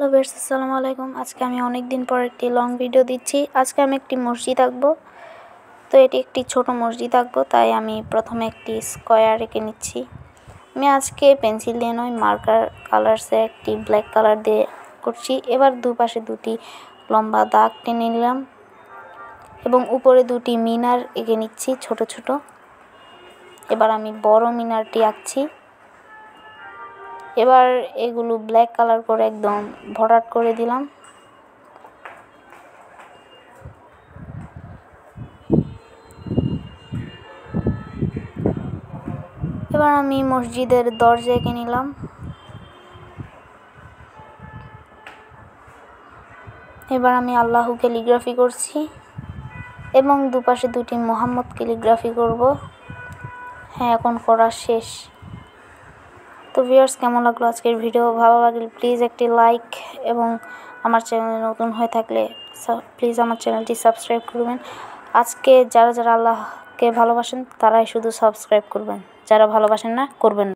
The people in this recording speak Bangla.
হ্যালো ভিউয়ার্স, আসসালামু আলাইকুম। আজকে আমি অনেক দিন পর একটি লং ভিডিও দিচ্ছি। আজকে আমি একটি মসজিদ আঁকবো। তো এটি একটি ছোট মসজিদ আঁকবো, তাই আমি প্রথমে একটি স্কয়ার এঁকে নিচ্ছি। আমি আজকে পেন্সিল দিয়ে নয়, মার্কার কালার্সে একটি ব্ল্যাক কালার দিয়ে করছি। এবার দুপাশে দুটি লম্বা দাগ টেনে নিলাম এবং উপরে দুটি মিনার এঁকে নিচ্ছি ছোট ছোট। এবার আমি বড় মিনারটি আঁকছি। এবার এগুলো ব্ল্যাক কালার করে একদম ভরাট করে দিলাম। এবার আমি মসজিদের দরজা এঁকে নিলাম। এবার আমি আল্লাহু ক্যালিগ্রাফি করছি এবং দুপাশে দুটি মোহাম্মদ ক্যালিগ্রাফি করব। হ্যাঁ, এখন করা শেষ। তো ভিউয়ার্স, কেমন লাগলো আজকের ভিডিও? ভালো লাগলে প্লিজ একটি লাইক এবং আমার চ্যানেলে নতুন হয়ে থাকলে প্লিজ আমার চ্যানেলটি সাবস্ক্রাইব করবেন। আজকে যারা যারা আল্লাহকে ভালোবাসেন তারাই শুধু সাবস্ক্রাইব করবেন, যারা ভালোবাসেন না করবেন না।